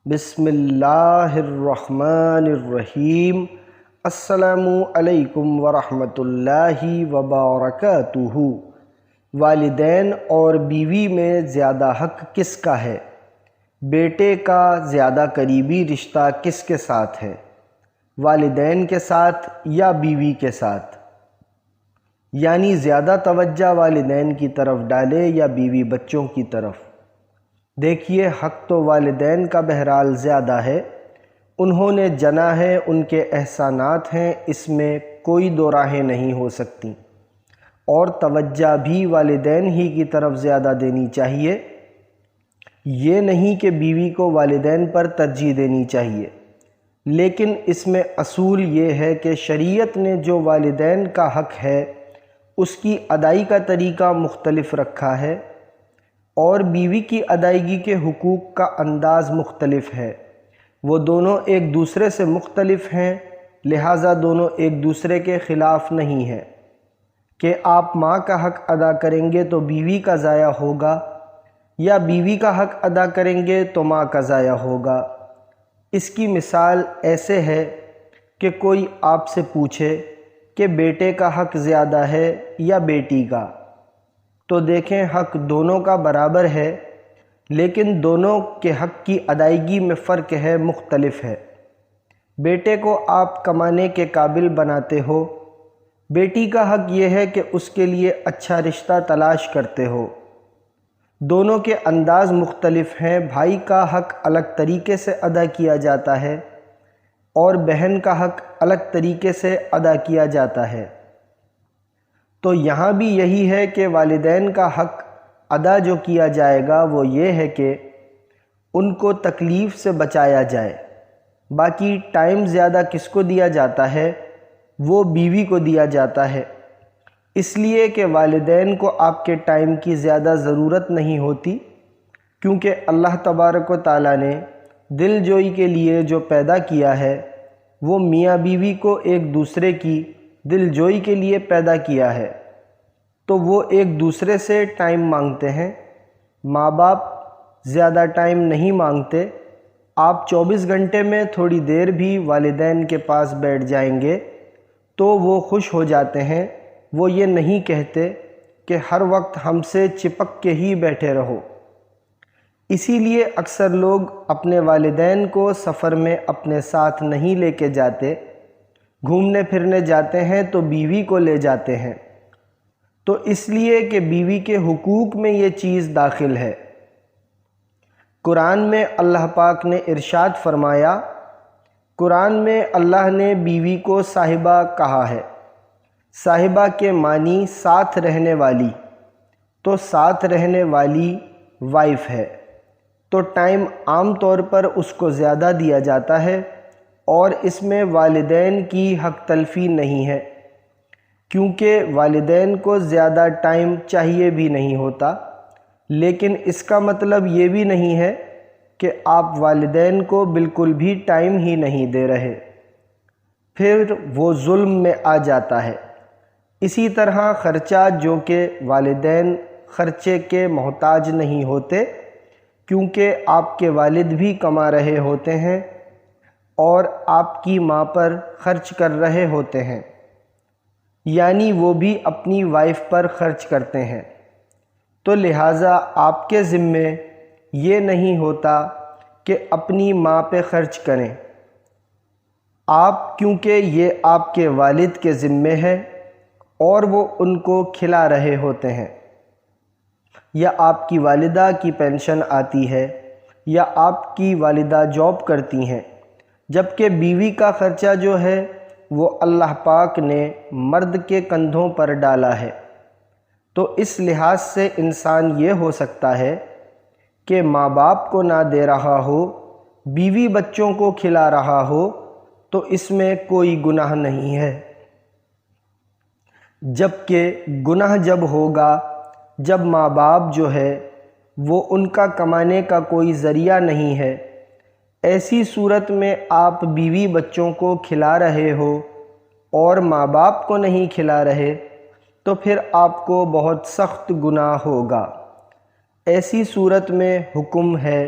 بسم اللہ الرحمن الرحیم۔ السلام علیکم ورحمۃ اللہ وبرکاتہ۔ والدین اور بیوی میں زیادہ حق کس کا ہے؟ بیٹے کا زیادہ قریبی رشتہ کس کے ساتھ ہے؟ والدین کے ساتھ یا بیوی کے ساتھ؟ یعنی زیادہ توجہ والدین کی طرف ڈالے یا بیوی بچوں کی طرف؟ دیکھیے، حق تو والدین کا بہرحال زیادہ ہے، انہوں نے جنا ہے، ان کے احسانات ہیں، اس میں کوئی دو راہیں نہیں ہو سکتی، اور توجہ بھی والدین ہی کی طرف زیادہ دینی چاہیے، یہ نہیں کہ بیوی کو والدین پر ترجیح دینی چاہیے۔ لیکن اس میں اصول یہ ہے کہ شریعت نے جو والدین کا حق ہے اس کی ادائیگی کا طریقہ مختلف رکھا ہے، اور بیوی کی ادائیگی کے حقوق کا انداز مختلف ہے۔ وہ دونوں ایک دوسرے سے مختلف ہیں، لہٰذا دونوں ایک دوسرے کے خلاف نہیں ہیں کہ آپ ماں کا حق ادا کریں گے تو بیوی کا ضائع ہوگا، یا بیوی کا حق ادا کریں گے تو ماں کا ضائع ہوگا۔ اس کی مثال ایسے ہے کہ کوئی آپ سے پوچھے کہ بیٹے کا حق زیادہ ہے یا بیٹی کا، تو دیکھیں حق دونوں کا برابر ہے، لیکن دونوں کے حق کی ادائیگی میں فرق ہے، مختلف ہے۔ بیٹے کو آپ کمانے کے قابل بناتے ہو، بیٹی کا حق یہ ہے کہ اس کے لیے اچھا رشتہ تلاش کرتے ہو۔ دونوں کے انداز مختلف ہیں، بھائی کا حق الگ طریقے سے ادا کیا جاتا ہے اور بہن کا حق الگ طریقے سے ادا کیا جاتا ہے۔ تو یہاں بھی یہی ہے کہ والدین کا حق ادا جو کیا جائے گا وہ یہ ہے کہ ان کو تکلیف سے بچایا جائے۔ باقی ٹائم زیادہ کس کو دیا جاتا ہے؟ وہ بیوی کو دیا جاتا ہے، اس لیے کہ والدین کو آپ کے ٹائم کی زیادہ ضرورت نہیں ہوتی، کیونکہ اللہ تبارک و تعالیٰ نے دل جوئی کے لیے جو پیدا کیا ہے وہ میاں بیوی کو ایک دوسرے کی دل جوئی کے لیے پیدا کیا ہے، تو وہ ایک دوسرے سے ٹائم مانگتے ہیں۔ ماں باپ زیادہ ٹائم نہیں مانگتے، آپ 24 گھنٹے میں تھوڑی دیر بھی والدین کے پاس بیٹھ جائیں گے تو وہ خوش ہو جاتے ہیں، وہ یہ نہیں کہتے کہ ہر وقت ہم سے چپک کے ہی بیٹھے رہو۔ اسی لیے اکثر لوگ اپنے والدین کو سفر میں اپنے ساتھ نہیں لے کے جاتے، گھومنے پھرنے جاتے ہیں تو بیوی کو لے جاتے ہیں، تو اس لیے کہ بیوی کے حقوق میں یہ چیز داخل ہے۔ قرآن میں اللہ پاک نے ارشاد فرمایا، قرآن میں اللہ نے بیوی کو صاحبہ کہا ہے۔ صاحبہ کے معنی ساتھ رہنے والی، تو ساتھ رہنے والی وائف ہے، تو ٹائم عام طور پر اس کو زیادہ دیا جاتا ہے، اور اس میں والدین کی حق تلفی نہیں ہے، کیونکہ والدین کو زیادہ ٹائم چاہیے بھی نہیں ہوتا، لیکن اس کا مطلب یہ بھی نہیں ہے کہ آپ والدین کو بالکل بھی ٹائم ہی نہیں دے رہے، پھر وہ ظلم میں آ جاتا ہے۔ اسی طرح خرچہ، جو کہ والدین خرچے کے محتاج نہیں ہوتے، کیونکہ آپ کے والد بھی کما رہے ہوتے ہیں اور آپ کی ماں پر خرچ کر رہے ہوتے ہیں، یعنی وہ بھی اپنی وائف پر خرچ کرتے ہیں، تو لہٰذا آپ کے ذمے یہ نہیں ہوتا کہ اپنی ماں پہ خرچ کریں آپ، کیونکہ یہ آپ کے والد کے ذمے ہے اور وہ ان کو کھلا رہے ہوتے ہیں، یا آپ کی والدہ کی پینشن آتی ہے، یا آپ کی والدہ جاب کرتی ہیں، جبکہ بیوی کا خرچہ جو ہے وہ اللہ پاک نے مرد کے کندھوں پر ڈالا ہے۔ تو اس لحاظ سے انسان یہ ہو سکتا ہے کہ ماں باپ کو نہ دے رہا ہو، بیوی بچوں کو کھلا رہا ہو، تو اس میں کوئی گناہ نہیں ہے، جبکہ گناہ جب ہوگا جب ماں باپ جو ہے وہ ان کا کمانے کا کوئی ذریعہ نہیں ہے۔ ایسی صورت میں آپ بیوی بچوں کو کھلا رہے ہو اور ماں باپ کو نہیں کھلا رہے، تو پھر آپ کو بہت سخت گناہ ہوگا۔ ایسی صورت میں حکم ہے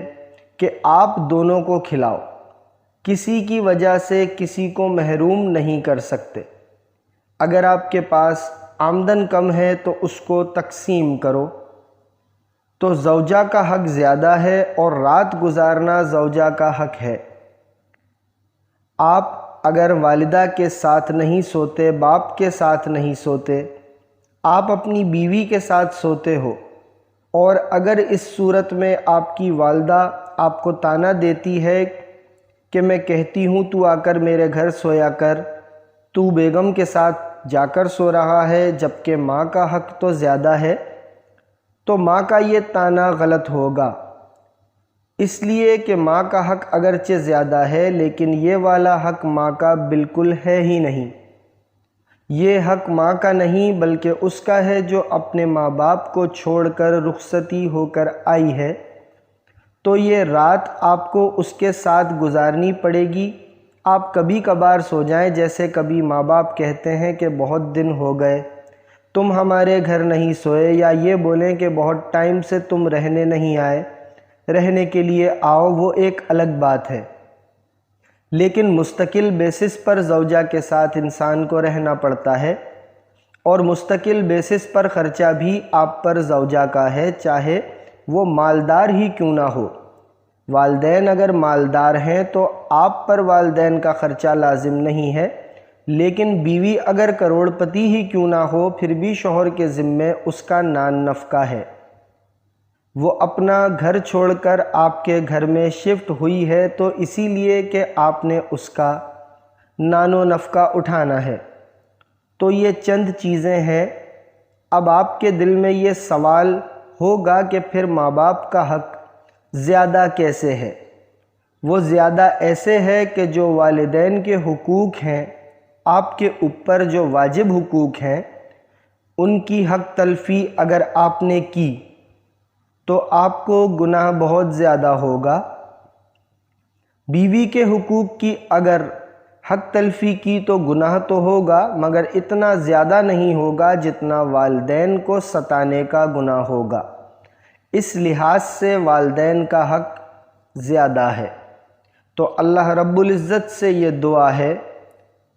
کہ آپ دونوں کو کھلاؤ، کسی کی وجہ سے کسی کو محروم نہیں کر سکتے۔ اگر آپ کے پاس آمدن کم ہے تو اس کو تقسیم کرو، تو زوجہ کا حق زیادہ ہے اور رات گزارنا زوجہ کا حق ہے۔ آپ اگر والدہ کے ساتھ نہیں سوتے، باپ کے ساتھ نہیں سوتے، آپ اپنی بیوی کے ساتھ سوتے ہو، اور اگر اس صورت میں آپ کی والدہ آپ کو طعنہ دیتی ہے کہ میں کہتی ہوں تو آ کر میرے گھر سویا کر، تو بیگم کے ساتھ جا کر سو رہا ہے، جبکہ ماں کا حق تو زیادہ ہے، تو ماں کا یہ طعنہ غلط ہوگا، اس لیے کہ ماں کا حق اگرچہ زیادہ ہے لیکن یہ والا حق ماں کا بالکل ہے ہی نہیں۔ یہ حق ماں کا نہیں بلکہ اس کا ہے جو اپنے ماں باپ کو چھوڑ کر رخصتی ہو کر آئی ہے، تو یہ رات آپ کو اس کے ساتھ گزارنی پڑے گی۔ آپ کبھی کبھار سو جائیں، جیسے کبھی ماں باپ کہتے ہیں کہ بہت دن ہو گئے تم ہمارے گھر نہیں سوئے، یا یہ بولیں کہ بہت ٹائم سے تم رہنے نہیں آئے، رہنے کے لیے آؤ، وہ ایک الگ بات ہے۔ لیکن مستقل بیسس پر زوجہ کے ساتھ انسان کو رہنا پڑتا ہے، اور مستقل بیسس پر خرچہ بھی آپ پر زوجہ کا ہے، چاہے وہ مالدار ہی کیوں نہ ہو۔ والدین اگر مالدار ہیں تو آپ پر والدین کا خرچہ لازم نہیں ہے، لیکن بیوی اگر کروڑ پتی ہی کیوں نہ ہو پھر بھی شوہر کے ذمے اس کا نان نفقہ ہے۔ وہ اپنا گھر چھوڑ کر آپ کے گھر میں شفٹ ہوئی ہے تو اسی لیے کہ آپ نے اس کا نان و نفقہ اٹھانا ہے۔ تو یہ چند چیزیں ہیں۔ اب آپ کے دل میں یہ سوال ہوگا کہ پھر ماں باپ کا حق زیادہ کیسے ہے؟ وہ زیادہ ایسے ہے کہ جو والدین کے حقوق ہیں، آپ کے اوپر جو واجب حقوق ہیں، ان کی حق تلفی اگر آپ نے کی تو آپ کو گناہ بہت زیادہ ہوگا۔ بیوی کے حقوق کی اگر حق تلفی کی تو گناہ تو ہوگا، مگر اتنا زیادہ نہیں ہوگا جتنا والدین کو ستانے کا گناہ ہوگا۔ اس لحاظ سے والدین کا حق زیادہ ہے۔ تو اللہ رب العزت سے یہ دعا ہے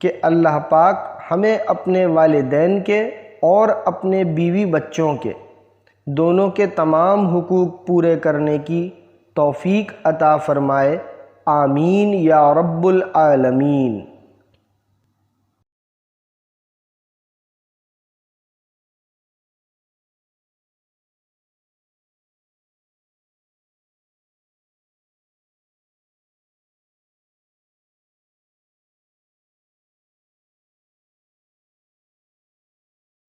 کہ اللہ پاک ہمیں اپنے والدین کے اور اپنے بیوی بچوں کے دونوں کے تمام حقوق پورے کرنے کی توفیق عطا فرمائے۔ آمین یا رب العالمین۔